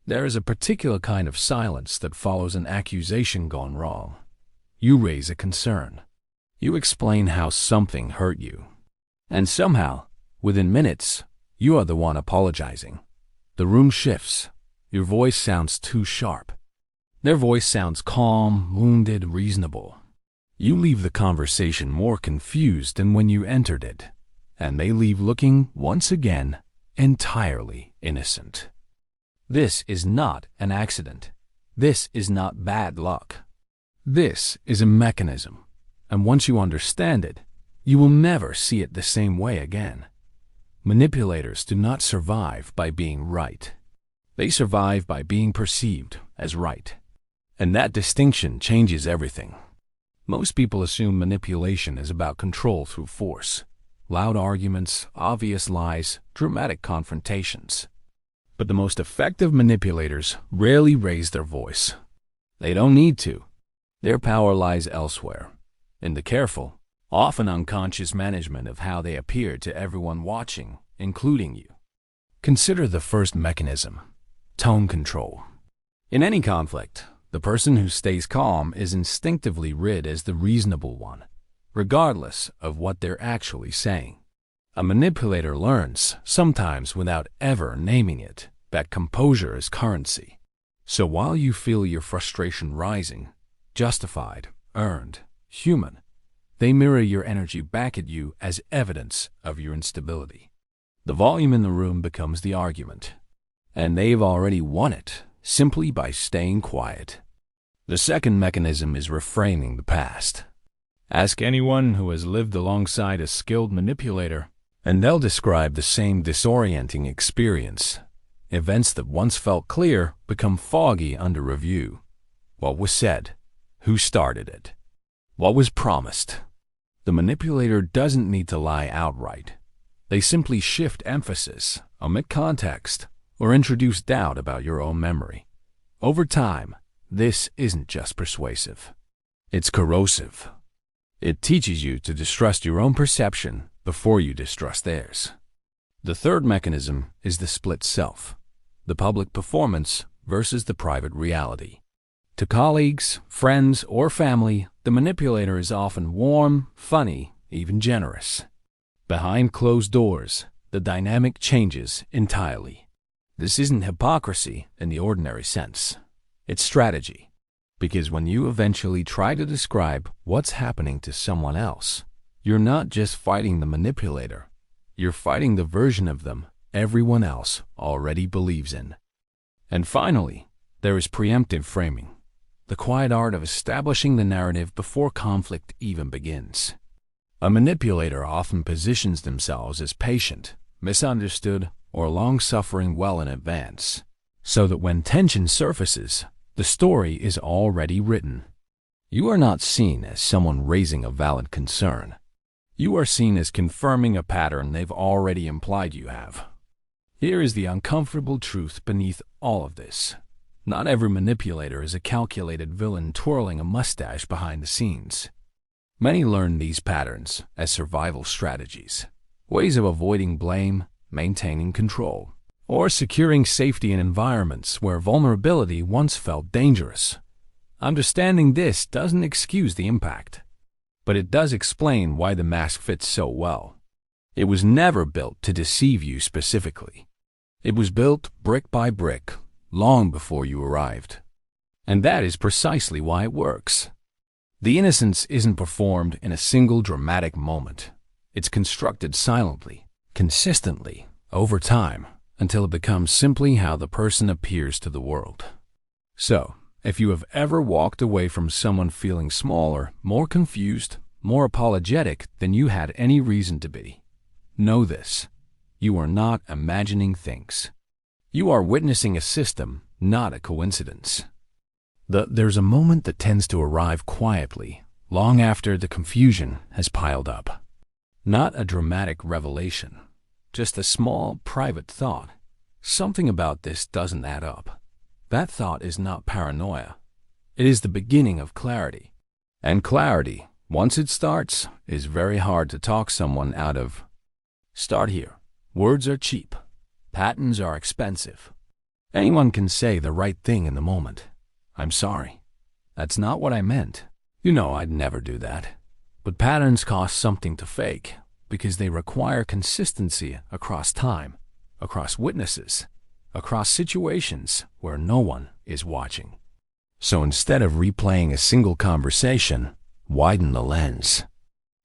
There is a particular kind of silence that follows an accusation gone wrong. You raise a concern. You explain how something hurt you. And somehow, within minutes, you are the one apologizing. The room shifts. Your voice sounds too sharp. Their voice sounds calm, wounded, reasonable. You leave the conversation more confused than when you entered it, and they leave looking, once again, entirely innocent. This is not an accident. This is not bad luck. This is a mechanism, and once you understand it, you will never see it the same way again. Manipulators do not survive by being right. They survive by being perceived as right. And that distinction changes everything. Most people assume manipulation is about control through force. Loud arguments, obvious lies, dramatic confrontations. But the most effective manipulators rarely raise their voice. They don't need to. Their power lies elsewhere, in the careful, often unconscious management of how they appear to everyone watching, including you. Consider the first mechanism, tone control. In any conflict, the person who stays calm is instinctively read as the reasonable one, regardless of what they're actually saying. A manipulator learns, sometimes without ever naming it, that composure is currency. So while you feel your frustration rising, justified, earned, human, they mirror your energy back at you as evidence of your instability. The volume in the room becomes the argument, and they've already won it simply by staying quiet. The second mechanism is reframing the past. Ask anyone who has lived alongside a skilled manipulator, and they'll describe the same disorienting experience. Events that once felt clear become foggy under review. What was said? Who started it? What was promised? The manipulator doesn't need to lie outright. They simply shift emphasis, omit context, or introduce doubt about your own memory. Over time, this isn't just persuasive. It's corrosive. It teaches you to distrust your own perception before you distrust theirs. The third mechanism is the split self, the public performance versus the private reality. To colleagues, friends, or family, the manipulator is often warm, funny, even generous. Behind closed doors, the dynamic changes entirely. This isn't hypocrisy in the ordinary sense. It's strategy. Because when you eventually try to describe what's happening to someone else, you're not just fighting the manipulator. You're fighting the version of them everyone else already believes in. And finally, there is preemptive framing, the quiet art of establishing the narrative before conflict even begins. A manipulator often positions themselves as patient, misunderstood, or long-suffering well in advance, so that when tension surfaces, the story is already written. You are not seen as someone raising a valid concern. You are seen as confirming a pattern they've already implied you have. Here is the uncomfortable truth beneath all of this. Not every manipulator is a calculated villain twirling a mustache behind the scenes. Many learn these patterns as survival strategies, ways of avoiding blame, maintaining control, or securing safety in environments where vulnerability once felt dangerous. Understanding this doesn't excuse the impact, but it does explain why the mask fits so well. It was never built to deceive you specifically. It was built brick by brick, long before you arrived. And that is precisely why it works. The innocence isn't performed in a single dramatic moment. It's constructed silently, consistently, over time, until it becomes simply how the person appears to the world. So, if you have ever walked away from someone feeling smaller, more confused, more apologetic than you had any reason to be, know this: you are not imagining things. You are witnessing a system, not a coincidence. There's a moment that tends to arrive quietly, long after the confusion has piled up. Not a dramatic revelation, just a small, private thought. Something about this doesn't add up. That thought is not paranoia. It is the beginning of clarity. And clarity, once it starts, is very hard to talk someone out of. Start here. Words are cheap. Patterns are expensive. Anyone can say the right thing in the moment. I'm sorry. That's not what I meant. You know I'd never do that. But patterns cost something to fake because they require consistency across time, across witnesses, across situations where no one is watching. So instead of replaying a single conversation, widen the lens.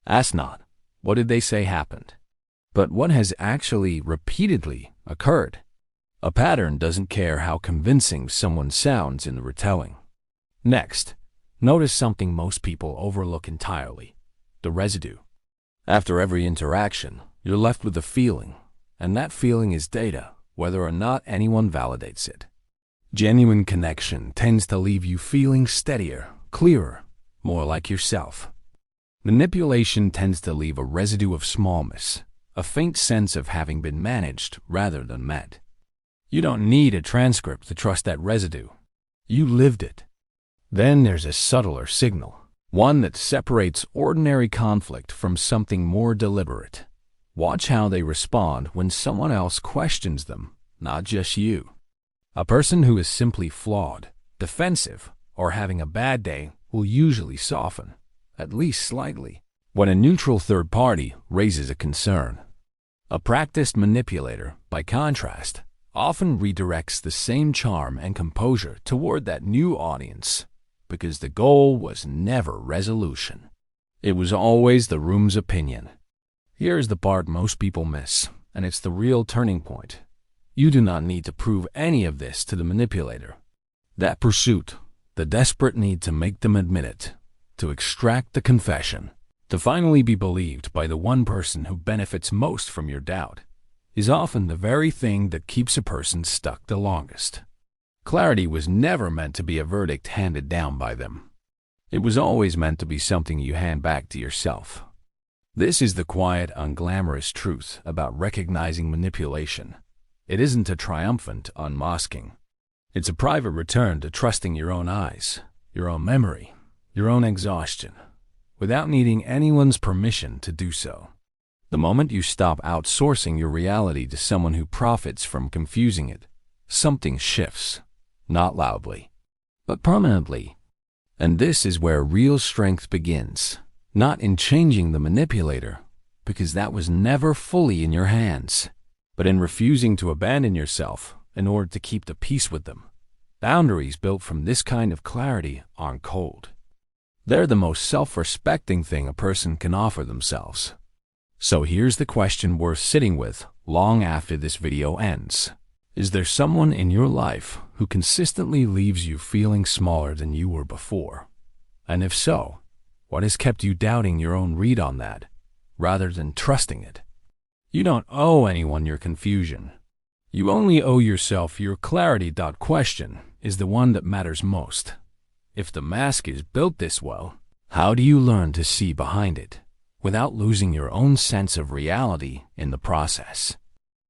Ask not, what did they say happened? But what has actually repeatedly occurred? A pattern doesn't care how convincing someone sounds in the retelling. Next, notice something most people overlook entirely: the residue. After every interaction, you're left with a feeling, and that feeling is data, whether or not anyone validates it. Genuine connection tends to leave you feeling steadier, clearer, more like yourself. Manipulation tends to leave a residue of smallness, a faint sense of having been managed rather than met. You don't need a transcript to trust that residue. You lived it. Then there's a subtler signal, one that separates ordinary conflict from something more deliberate. Watch how they respond when someone else questions them, not just you. A person who is simply flawed, defensive, or having a bad day will usually soften, at least slightly, when a neutral third party raises a concern. A practiced manipulator, by contrast, often redirects the same charm and composure toward that new audience, because the goal was never resolution. It was always the room's opinion. Here's the part most people miss, and it's the real turning point. You do not need to prove any of this to the manipulator. That pursuit, the desperate need to make them admit it, to extract the confession, to finally be believed by the one person who benefits most from your doubt, is often the very thing that keeps a person stuck the longest. Clarity was never meant to be a verdict handed down by them. It was always meant to be something you hand back to yourself. This is the quiet, unglamorous truth about recognizing manipulation. It isn't a triumphant unmasking. It's a private return to trusting your own eyes, your own memory, your own exhaustion, without needing anyone's permission to do so. The moment you stop outsourcing your reality to someone who profits from confusing it, something shifts, not loudly, but permanently. And this is where real strength begins, not in changing the manipulator, because that was never fully in your hands, but in refusing to abandon yourself in order to keep the peace with them. Boundaries built from this kind of clarity aren't cold. They're the most self-respecting thing a person can offer themselves. So here's the question worth sitting with long after this video ends. Is there someone in your life who consistently leaves you feeling smaller than you were before? And if so, what has kept you doubting your own read on that, rather than trusting it? You don't owe anyone your confusion. You only owe yourself your clarity. Question is the one that matters most. If the mask is built this well, how do you learn to see behind it, without losing your own sense of reality in the process?